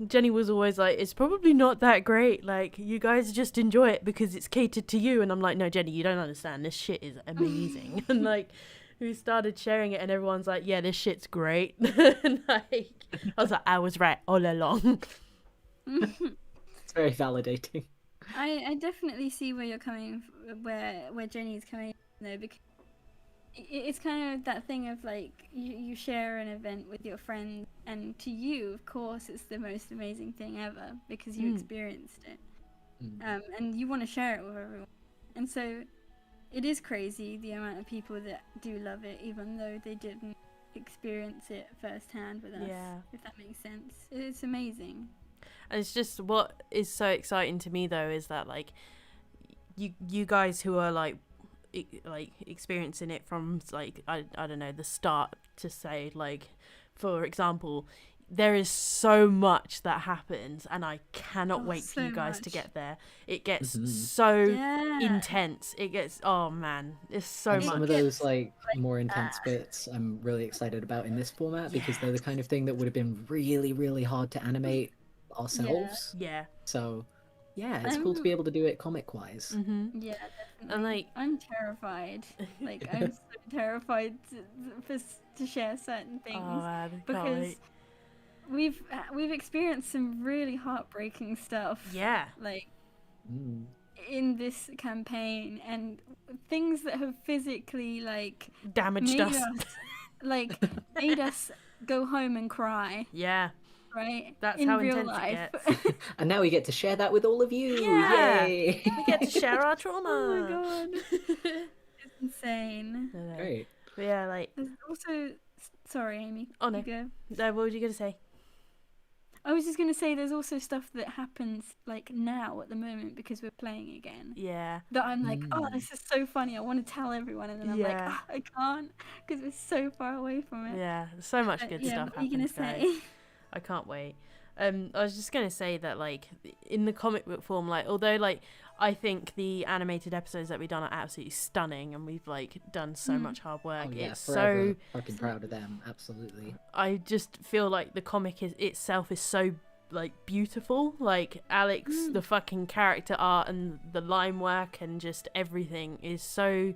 Jenny was always like, it's probably not that great. Like, you guys just enjoy it because it's catered to you. And I'm like, no, Jenny, you don't understand. This shit is amazing. And like, we started sharing it and everyone's like, yeah, this shit's great. And like, I was like, I was right all along. It's very validating. I definitely see where you're coming, where Jenny's coming though, because it's kind of that thing of like you share an event with your friends, and to you, of course, it's the most amazing thing ever because you experienced it, and you want to share it with everyone, and so it is crazy the amount of people that do love it, even though they didn't experience it firsthand with us. Yeah. If that makes sense, it's amazing. And it's just what is so exciting to me though is that like you guys who are like experiencing it from like I don't know the start to say, like, for example, there is so much that happens and I cannot wait for so you guys to much. get there. It gets Mhm. so Yeah. intense. It gets, oh man, it's so And much. some of those like more intense bits I'm really excited about in this format because they're the kind of thing that would have been really, really hard to animate ourselves. Yeah. So yeah, it's cool to be able to do it comic wise. Mm-hmm. Yeah, definitely. And like, I'm terrified. Like, I'm so terrified to share certain things oh man, can't because wait. we've experienced some really heartbreaking stuff. Yeah. Like Mm. in this campaign, and things that have physically like Damaged made us. like made us go home and cry. Yeah. Right. That's in how real intense life. it gets. And now we get to share that with all of you. Yeah. Yay! We get to share our trauma. Oh my god, it's insane. Great. But yeah, like, There's also, sorry, Amy. Oh, no. You go. what were you gonna say? I was just gonna say there's also stuff that happens like now at the moment because we're playing again. Yeah. That I'm like, oh, this is so funny. I want to tell everyone, and then I'm like, Yeah. oh, I can't because we're so far away from it. Yeah. So much But good yeah, stuff what are you gonna happens, say? guys. I can't wait. I was just gonna say that, like, in the comic book form, like, although, like, I think the animated episodes that we've done are absolutely stunning, and we've like done so much hard work. Oh, yeah, It's forever so, fucking proud of them. Absolutely. I just feel like the comic itself is so like beautiful. Like Alex, the fucking character art and the line work and just everything is so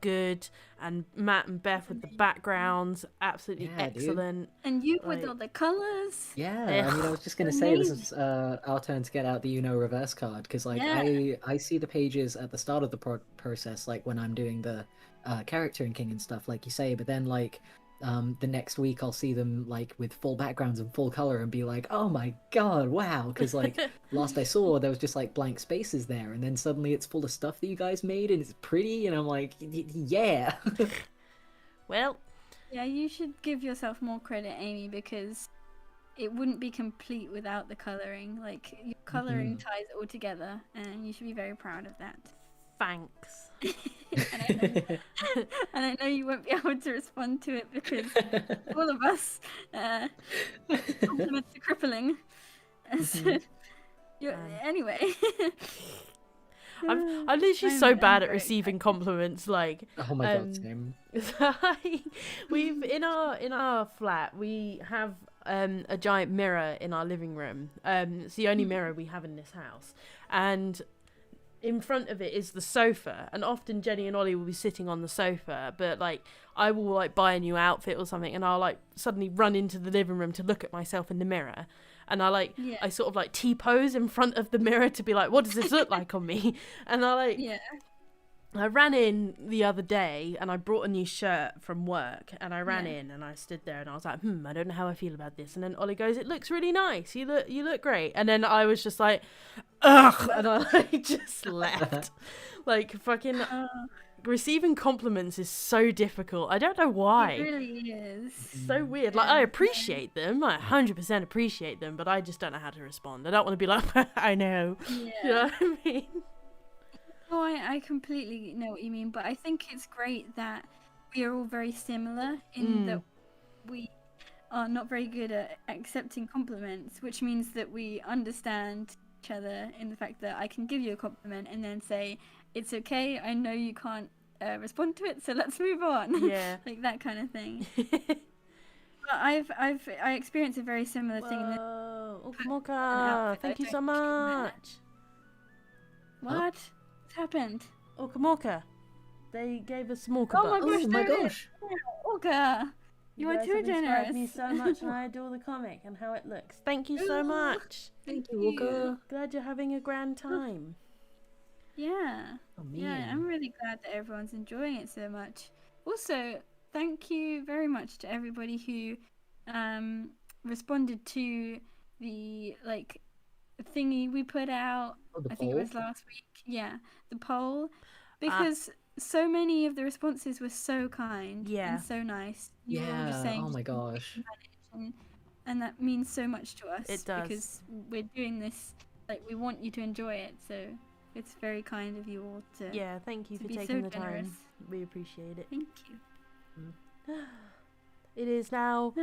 good, and Matt and Beth with the backgrounds, absolutely Yeah, dude. excellent. And you Like- with all the colours. Yeah, Yeah. I mean, I was just gonna say this is our turn to get out the reverse card because, like, Yeah. I see the pages at the start of the process, like when I'm doing the character inking and stuff, like you say, but then like the next week I'll see them like with full backgrounds and full color and be like, oh my god, wow, because like last I saw there was just like blank spaces there, and then suddenly it's full of stuff that you guys made and it's pretty, and I'm like, yeah. Well, Yeah, you should give yourself more credit, Amy, because it wouldn't be complete without the colouring. Like, your colouring ties it all together, and you should be very proud of that. thanks. and I know you won't be able to respond to it because all of us compliments are crippling. So, anyway. I'm literally so bad at receiving compliments. Like, oh my god, same. We've in our flat we have a giant mirror in our living room. It's the only mirror we have in this house, and in front of it is the sofa, and often Jenny and Ollie will be sitting on the sofa, but like I will like buy a new outfit or something, and I'll like suddenly run into the living room to look at myself in the mirror, and I sort of like T-pose in front of the mirror to be like, what does this look like on me? And I ran in the other day and I brought a new shirt from work, and I ran in and I stood there and I was like, I don't know how I feel about this. And then Ollie goes, it looks really nice. You look great. And then I was just like, ugh, and I just left. Like fucking receiving compliments is so difficult. I don't know why. It really is. It's so weird. Like, I appreciate them. I 100% appreciate them, but I just don't know how to respond. I don't want to be like, I know. Yeah. You know what I mean? Oh, I completely know what you mean, but I think it's great that we are all very similar in that we are not very good at accepting compliments, which means that we understand each other in the fact that I can give you a compliment and then say, it's okay, I know you can't respond to it, so let's move on. Yeah. Like that kind of thing. But I experienced a very similar thing. Oh, Okamoka, thank you so much. What? What's happened? Okamoka. They gave us small Oh my gosh. Oka. You are too generous. Me so much, and I adore the comic and how it looks. Thank you so much. Thank you, Oka. Glad you're having a grand time. Yeah. Yeah, I'm really glad that everyone's enjoying it so much. Also, thank you very much to everybody who responded to the thingy we put out. I think it was last week. Yeah, the poll, because so many of the responses were so kind and so nice. You were all just saying, oh my gosh. And that means so much to us. It does. Because we're doing this, we want you to enjoy it, so it's very kind of you all to thank you for taking so the generous. time. We appreciate it. Thank you. It is now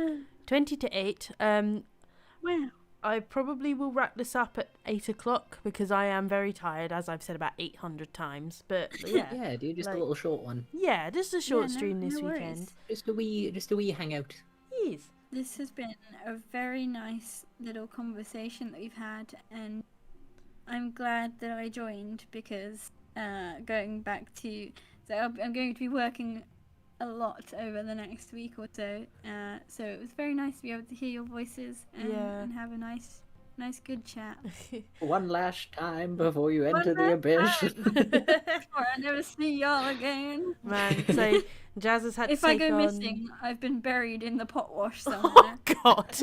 20 to 8. Wow. I probably will wrap this up at 8 o'clock because I am very tired, as I've said about 800 times. But yeah, yeah, dude, just a little short one. Yeah, just a short stream this weekend. Just a wee hangout. Yes. This has been a very nice little conversation that we've had, and I'm glad that I joined because going back to, so I'm going to be working a lot over the next week or so, so it was very nice to be able to hear your voices and have a nice good chat. One last time before you enter the abyss. Before I never see y'all again. Man, so Jazz has had to take on... If I go missing, I've been buried in the pot wash somewhere. Oh God.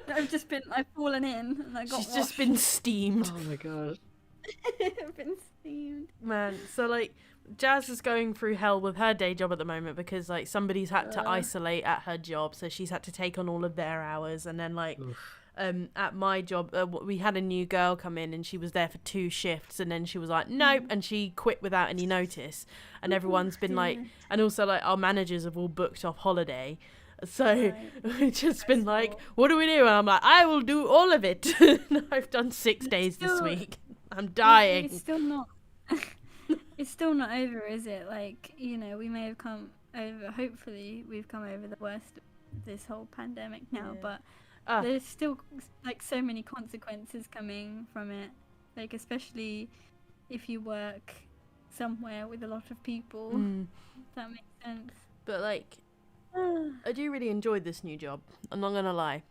I've fallen in and I got She's just been steamed. Oh my God. I've been steamed. Man, so Jazz is going through hell with her day job at the moment because somebody's had to isolate at her job, so she's had to take on all of their hours, and then at my job we had a new girl come in and she was there for 2 shifts, and then she was like nope, and she quit without any notice, and everyone's been and also our managers have all booked off holiday, so we've just been what do we do? And I'm like, I will do all of it. I've done 6 days this week. I'm dying. It's still not it's still not over, is it? We may have come over, hopefully we've come over the worst of this whole pandemic now, but there's still so many consequences coming from it, especially if you work somewhere with a lot of people. If that makes sense. But I do really enjoy this new job, I'm not gonna lie.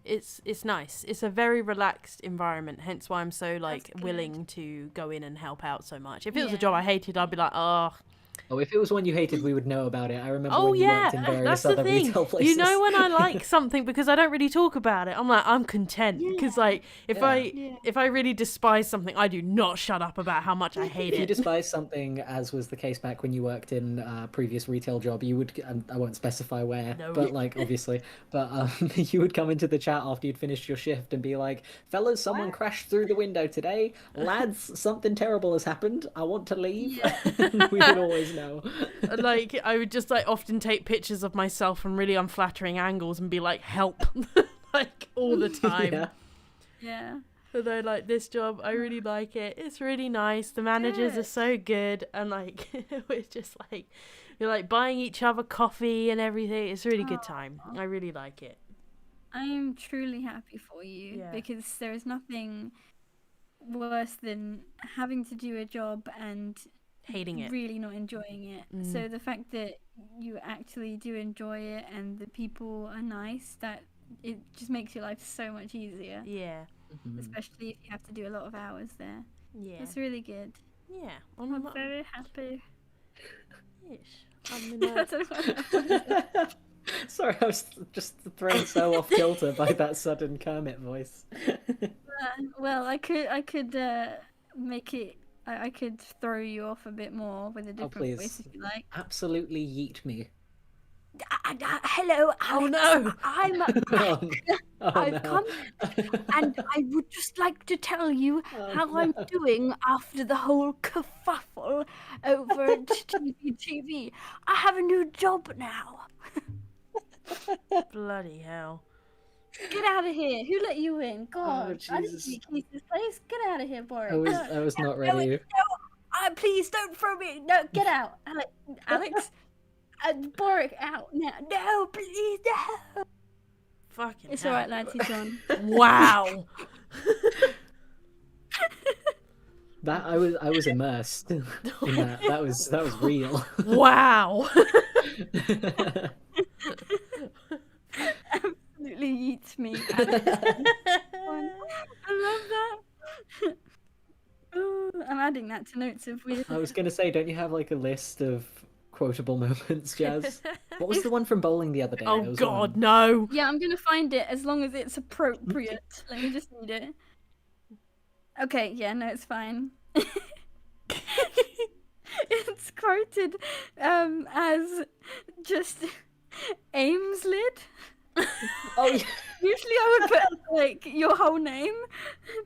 It's nice. It's a very relaxed environment, hence why I'm so willing to go in and help out so much. If it was a job I hated, I'd be like, oh, Oh, if it was one you hated, we would know about it. I remember Oh when you worked in yeah, various that's the other thing. retail places. You know when I like something because I don't really talk about it. I'm like, I'm content because like if Yeah. I really despise something, I do not shut up about how much I hate If you it. despise something, as was the case back when you worked in a previous retail job, you would, I won't specify where, No. but like, obviously, but you would come into the chat after you'd finished your shift and be like, fellas, someone crashed through the window today. Lads, something terrible has happened. I want to leave. Yeah. We would always know. Like I would just like often take pictures of myself from really unflattering angles and be like, help, like all the time. Yeah. Yeah. Although like this job, I really like it. It's really nice. The managers are Good. so good, and like we're just like we're like buying each other coffee and everything. It's a really good time. I really like it. I am truly happy for you Yeah. because there is nothing worse than having to do a job and Hating it. really not enjoying it. So the fact that you actually do enjoy it and the people are nice, that it just makes your life so much easier. Yeah. Especially if you have to do a lot of hours there. Yeah. It's really good. Yeah. I'm very happy. Ish. I mean, like, Sorry, I was just thrown so off kilter by that sudden Kermit voice. Well, I could make it. I could throw you off a bit more with a different please. voice if you like. Absolutely yeet me. Hello, Alex. Oh, no. I'm Oh, I've no. come and I would just like to tell you how I'm doing after the whole kerfuffle over at TV. I have a new job now. bloody hell. Get out of here. Who let you in? God, I didn't Jesus. see keys this place. Get out of here, Boris. I was not ready. Please don't throw me. No, get out. Alex. Boric out now. No, please, no. Fucking It's hell. alright, lads. He's gone. Wow. That I was immersed in that. That was real. Wow. Absolutely yeets me. I love that. Ooh, I'm adding that to notes if we. I was gonna say, don't you have like a list of quotable moments, Jazz? What was the one from bowling the other day? Oh There was God, one. no. Yeah, I'm gonna find it as long as it's appropriate. Let me just read it. Okay, yeah, no, it's fine. It's quoted as just Ames lid. Oh yeah. Usually I would put like your whole name,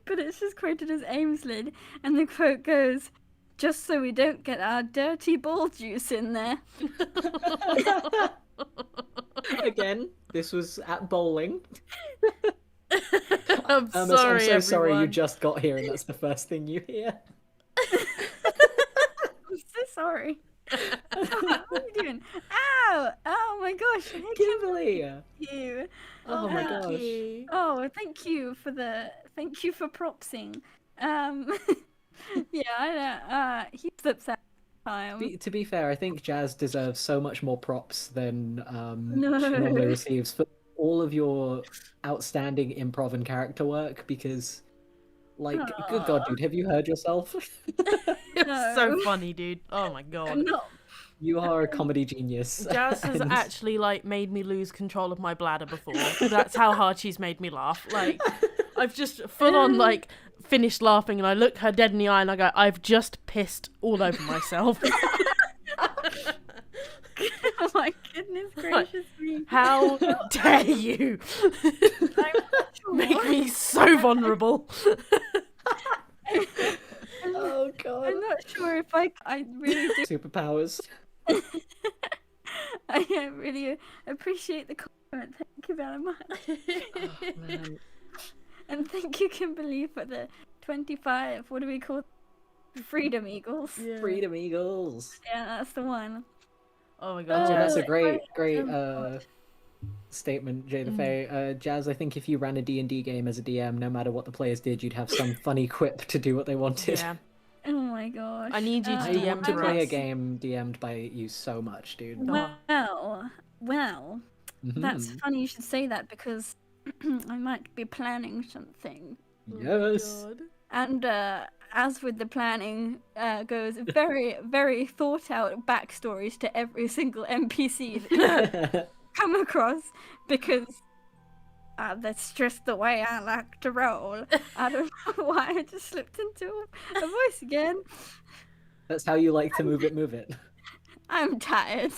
but it's just quoted as Ames lid, and the quote goes, "Just so we don't get our dirty ball juice in there." Again, this was at bowling. I'm I'm sorry, so sorry you everyone. just got here and that's the first thing you hear. I'm so sorry. What are you doing? Ow! Oh my gosh! Hey, Kimberly! you. Oh my Thank gosh. you. Oh, thank you for propsing. Yeah, I know. He slips out time. To be fair, I think Jazz deserves so much more props than No. she normally receives for all of your outstanding improv and character work, because, like, good God, dude, have you heard yourself? It was so No. funny, dude. Oh my God. No. You are a comedy genius. Jazz has and- actually like made me lose control of my bladder before. That's how hard she's made me laugh. Like I've just full on like finished laughing and I look her dead in the eye and I go, I've just pissed all over myself. Oh my goodness gracious me. How dare you I'm not sure. make me so vulnerable? Oh God. I'm not sure if I really do. Superpowers. I really appreciate the comment. Thank you very much. Oh, man. And thank you, Kimberly, for the 25. What do we call Freedom Eagles? Yeah. Freedom Eagles. Yeah, that's the one. Oh my Oh, God, that's Jazz. a great Oh, statement, Jay the Fae. Jazz, I think if you ran a D&D game as a DM, no matter what the players did, you'd have some funny quip to do what they wanted. Yeah. Oh my gosh. I need you to I DM want to to play a Ryce. game DM'd by you so much, dude. Well, that's Mhm. funny you should say that because I might be planning something. Yes. God. And as with the planning goes, very, very thought out backstories to every single NPC that you come across, because that's just the way I like to roll. I don't know why I just slipped into a voice again. That's how you like to move it. I'm tired.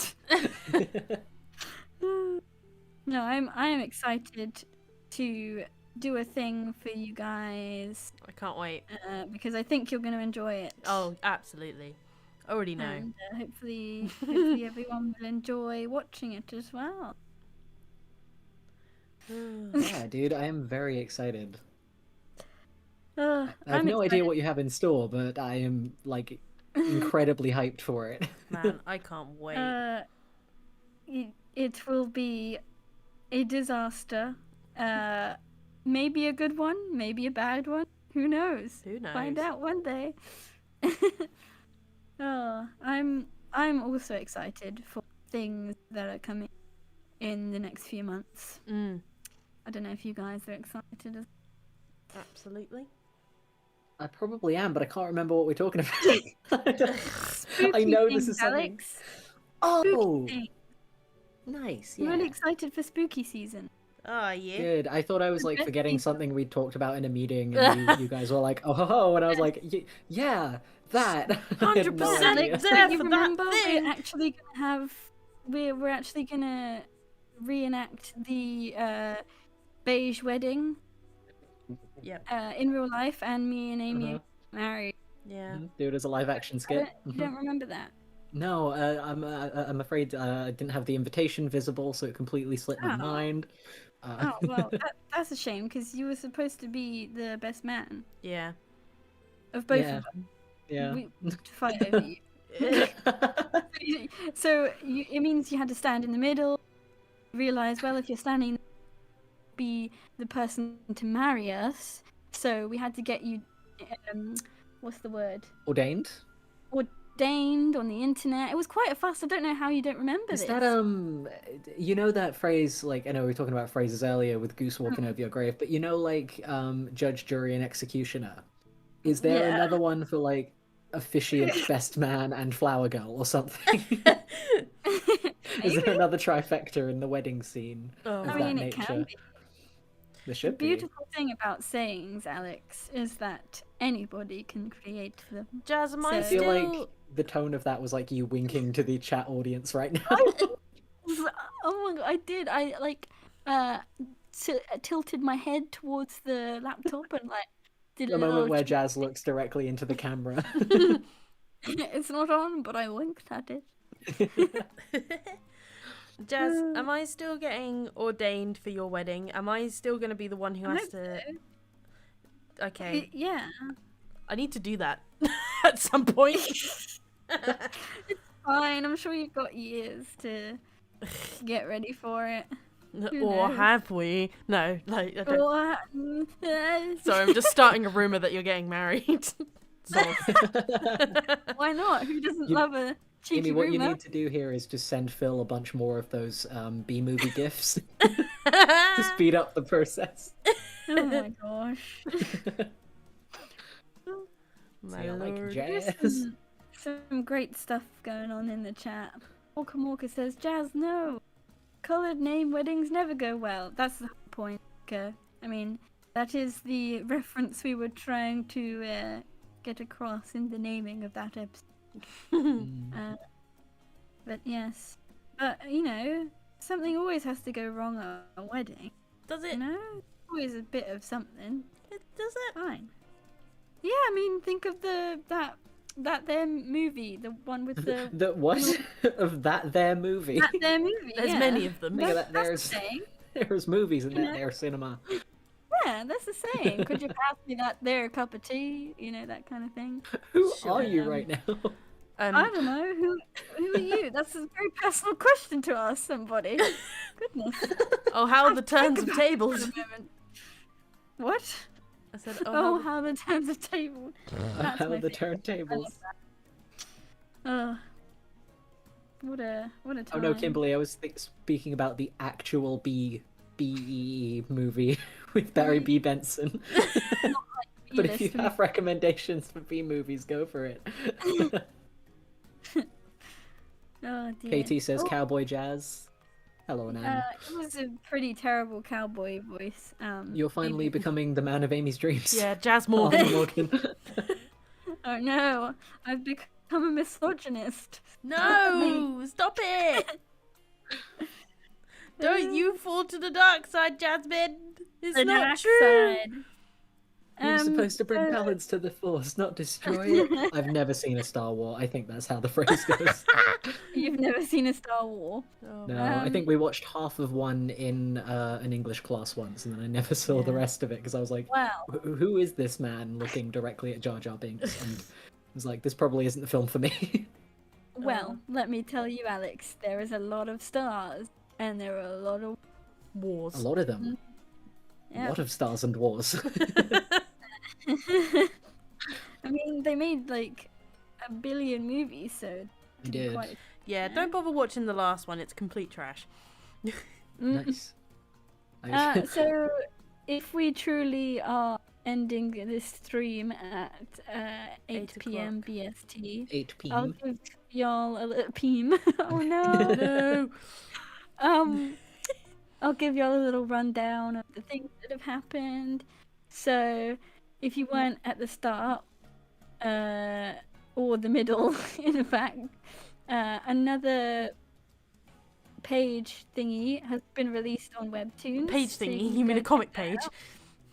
No, I'm excited to do a thing for you guys. I can't wait. Because I think you're going to enjoy it. Oh, absolutely. I already know. And hopefully everyone will enjoy watching it as well. Yeah, dude, I am very excited. I have no idea what you have in store, but I am like incredibly hyped for it. Man, I can't wait. It will be a disaster. Maybe a good one, maybe a bad one. Who knows? Who knows? Find out one day. I'm also excited for things that are coming in the next few months. I don't know if you guys are excited. Absolutely. I probably am, but I can't remember what we're talking about. I know this is something. Alex. Oh, nice. Yeah. I'm really excited for spooky season. Oh, yeah. Good. I thought I was like forgetting something we talked about in a meeting, and you guys were like, "Oh, ho, ho," and I was like, "Yeah, that." 100% Alex, there you for remember that thing. we're actually gonna reenact the beige wedding. Yep. In real life, and me and Amy are married. Yeah. Do it as a live action skit. You don't remember that? No, I'm afraid I didn't have the invitation visible, so it completely slipped my mind. Oh well, that's a shame, because you were supposed to be the best man Yeah. of both of them. Yeah. To fight over you. So it means you had to stand in the middle. Realize, well, if you're standing, be the person to marry us. So we had to get you, what's the word? Ordained Ordained on the internet. It was quite a fuss. I don't know how you don't remember Is this. that you know that phrase, like, I know we were talking about phrases earlier with goose walking over your grave, but you know, like, judge, jury, and executioner. Is there another one for like officiant, best man, and flower girl or something? Is there another trifecta in the wedding scene of that it nature? can be. There should The beautiful thing about sayings, Alex, is that anybody can create them. Jazz, am I I feel still... like the tone of that was like you winking to the chat audience right now. Oh my god, I did. I like tilted my head towards the laptop and like did The moment where Jazz looks directly into the camera. It's not on, but I winked at it. Jazz, am I still getting ordained for your wedding? Am I still going to be the one who has to... So. Okay. Yeah. I need to do that at some point. It's fine. I'm sure you've got years to get ready for it. Or have we? No, like... Okay. Sorry, Sorry, I'm just starting a rumour that you're getting married. Why not? Who doesn't love a cheeky Amy, what rumor? you need to do here is just send Phil a bunch more of those B-movie gifs to speed up the process. Oh my gosh. My like lord. Jazz. Some great stuff going on in the chat. Walker says, Jazz, no. Coloured name weddings never go well. That's the whole point. I mean, that is the reference we were trying to get across in the naming of that episode. But yes. But, you know, something always has to go wrong at a wedding. Does it? You know? Always a bit of something. Does it? Fine. Yeah, I mean, think of that there movie, the one with the... The what? Of that there movie? That there movie, There's many of them. That's the same. There's movies in that there cinema. Yeah, that's the same. Could you pass me that there cup of tea? You know, that kind of thing. Who are you right now? I don't know. Who are you? That's a very personal question to ask somebody. Goodness. Oh, how the turns of tables. What? I said, how the turns of tables. How the turntables. What a time. Oh no, Kimberly, I was speaking about the actual BE movie with Barry B. Benson. But if you have recommendations for B movies, go for it. Oh dear. Katie says cowboy jazz. Hello, Nan. It was a pretty terrible cowboy voice. You're finally becoming the man of Amy's dreams. Yeah, Jazz Oh, Morgan. Morgan. Oh no, I've become a misogynist. No, stop it! Don't you fall to the dark side, Jasmine. It's The not dark true. side. You're supposed to bring balance to the Force, not destroy it. I've never seen a Star Wars. I think that's how the phrase goes. You've never seen a Star Wars? Oh, No, I think we watched half of one in an English class once, and then I never saw the Yeah. rest of it because I was like, Wow. Who is this man looking directly at Jar Jar Binks?" And I was like, this probably isn't the film for me. Well, let me tell you, Alex, there is a lot of stars, and there are a lot of Wars. A lot of them. yeah. A lot of stars and wars. I mean, they made like 1 billion movies, so They did. quite... Yeah, don't bother watching the last one. It's complete trash. Nice. So, if we truly are ending this stream at 8 p.m. BST, 8 I'll p.m. give y'all a little peem. Oh no! No. I'll give y'all a little rundown of the things that have happened. So, if you weren't at the start, or the middle, in fact, another page thingy has been released on WEBTOON. Page thingy? You mean a comic page?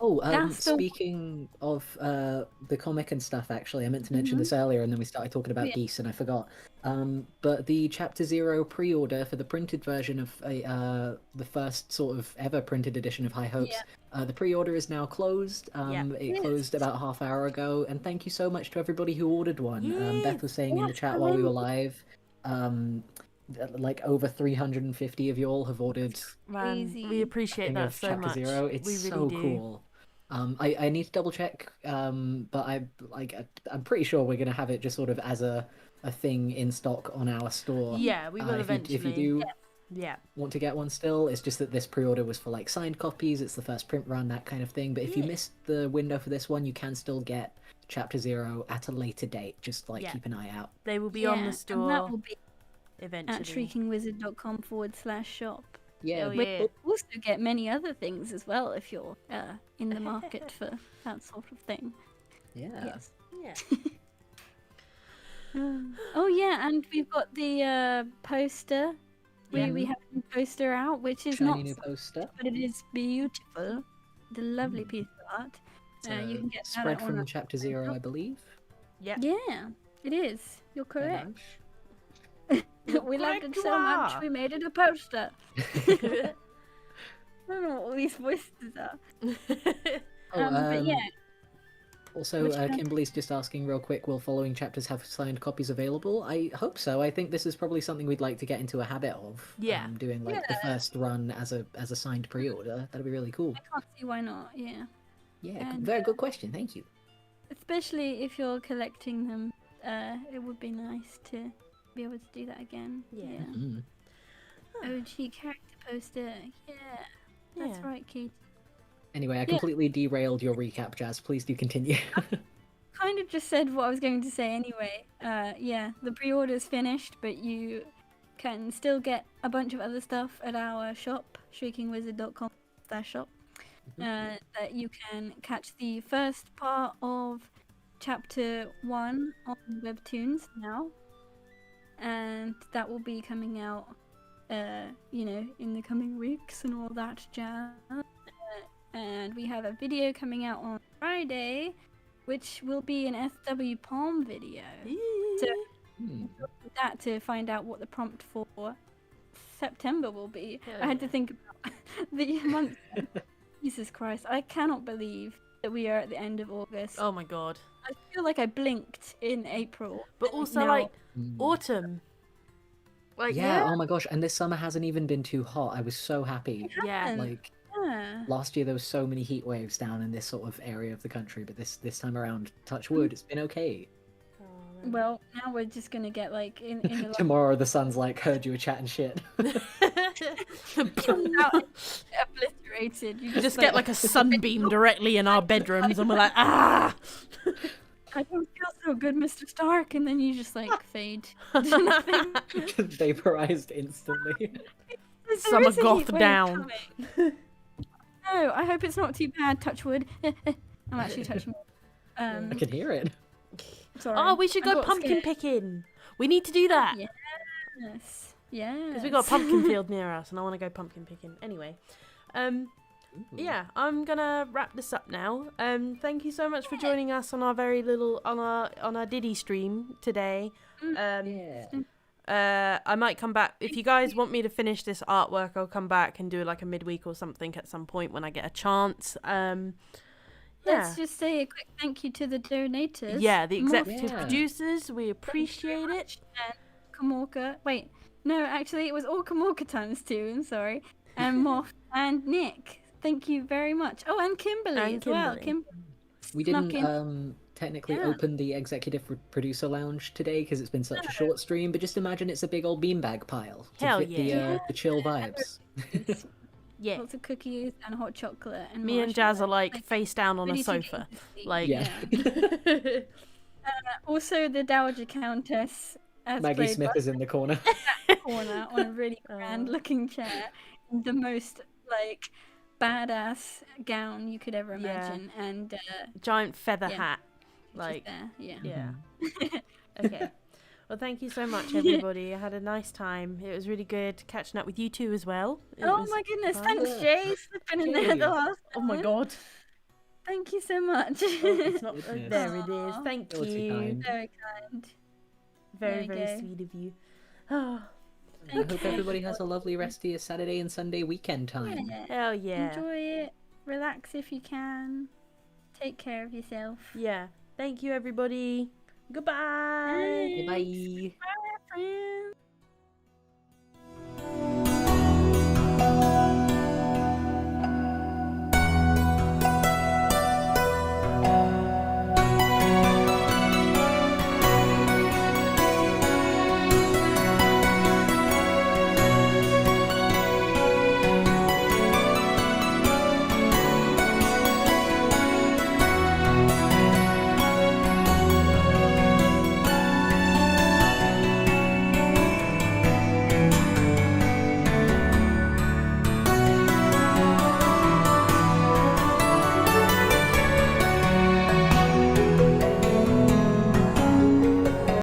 Oh, That's the- speaking of the comic and stuff, actually, I meant to mention this earlier, and then we started talking about Geese, and I forgot. But the Chapter 0 pre-order for the printed version of the first sort of ever printed edition of High Hopes, the pre-order is now closed. It closed about half hour ago, and thank you so much to everybody who ordered one. Beth was saying in the chat while we were live, like over 350 of y'all have ordered. Man, Crazy. we appreciate Thing that of so Chapter much. 0. It's we really so do. cool. I need to double check, but I'm pretty sure we're gonna have it just sort of as a thing in stock on our store. Yeah, we will eventually. If you do Yeah. want to get one still, it's just that this pre-order was for like signed copies. It's the first print run, that kind of thing. But if you missed the window for this one, you can still get Chapter 0 at a later date. Just keep an eye out. They will be on the And store that will be eventually. at shriekingwizard.com/shop. Yeah, Oh, but- yeah. You'll also get many other things as well if you're in the market for that sort of thing. yeah. Yes. Yeah. Oh yeah, and we've got the poster. We have a poster out, which is Shiny not, new poster. but it is beautiful. The lovely piece of art. You can get that spread on from our- Chapter 0, I believe. Yeah. Yeah, it is. You're correct. You're We loved correct, it you so much, are. we made it a poster. I don't know what all these voices are. But yeah, Also, Which chapter? Kimberly's just asking real quick, will following chapters have signed copies available? I hope so. I think this is probably something we'd like to get into a habit of. Yeah. Doing like the first run as a signed pre-order. That'd be really cool. I can't see why not. Yeah, Yeah, And, very good question. Thank you. especially if you're collecting them, it would be nice to be able to do that again. Yeah. Mm. OG character poster. Yeah, that's Yeah. right, Keith. Anyway, I completely derailed your recap, Jazz. Please do continue. Kind of just said what I was going to say anyway. Yeah, the pre-order's finished, but you can still get a bunch of other stuff at our shop, shriekingwizard.com/shop. That you can catch the first part of Chapter 1 on WEBTOONs now, and that will be coming out, in the coming weeks and all that jazz. And we have a video coming out on Friday, which will be an SW Palm video. So that to find out what the prompt for September will be. I had to think about the month. Jesus Christ, I cannot believe that we are at the end of August. Oh my god. I feel like I blinked in April. But and also now- like autumn. Like Yeah, oh my gosh, and this summer hasn't even been too hot. I was so happy. yeah. Like Yeah. last year there was so many heat waves down in this sort of area of the country, but this time around, touch wood, it's been okay. Well, now we're just gonna get like in the Tomorrow the sun's like, heard you were chatting shit. comes out obliterated. frustrated. You We just get like a sunbeam directly in our bedrooms, and we're like, ah. I don't feel so good, Mr. Stark, and then you just like fade to nothing. Vaporized instantly. There Summer is a goth heat wave down. coming. No, I hope it's not too bad. Touch wood. I'm actually touching wood. I can hear it. Sorry. Oh, we should I go got pumpkin scared. picking. We need to do that. Yes. Yes. Because we got a pumpkin field near us, and I want to go pumpkin picking. Anyway, yeah, I'm gonna wrap this up now. Thank you so much for joining us on our very little on our Diddy stream today. I might come back if you guys want me to finish this artwork. I'll come back and do like a midweek or something at some point when I get a chance. Let's just say a quick thank you to the donators. Yeah, the executive Yeah. producers. We appreciate it. And Kamorka. Wait, no, actually, it was all Kamorka times 2. I'm sorry. And Moff and Nick. Thank you very much. Oh, and Kimberly as well. We didn't technically open the executive producer lounge today because it's been such a short stream, but just imagine it's a big old beanbag pile to Hell fit yeah. the chill vibes. Yeah. Lots of cookies and hot chocolate. And Me and Jazz are marshmallows. like face down on a really sofa. tasty. Like Yeah. Also, the Dowager Countess, as Maggie played Smith by is in the corner. corner on a really grand-looking chair, in the most like badass gown you could ever imagine, and giant feather Yeah. hat. she's Like there. Yeah. yeah. Okay. Well, thank you so much, everybody. I had a nice time. It was really good catching up with you two as well. It Oh was my goodness! fun. Thanks, Jay. Slipping in there the last. Oh my time. god. Thank you so much. Oh, it's not. Goodness. There it is. Aw. Thank You're too you. kind. Very kind. Very, There you very go. sweet of you. Oh, I hope everybody has a lovely rest of your Saturday and Sunday weekend time. Yeah. hell yeah. Enjoy it. Relax if you can. Take care of yourself. Yeah. Thank you, everybody. Goodbye. Bye. Bye, friends.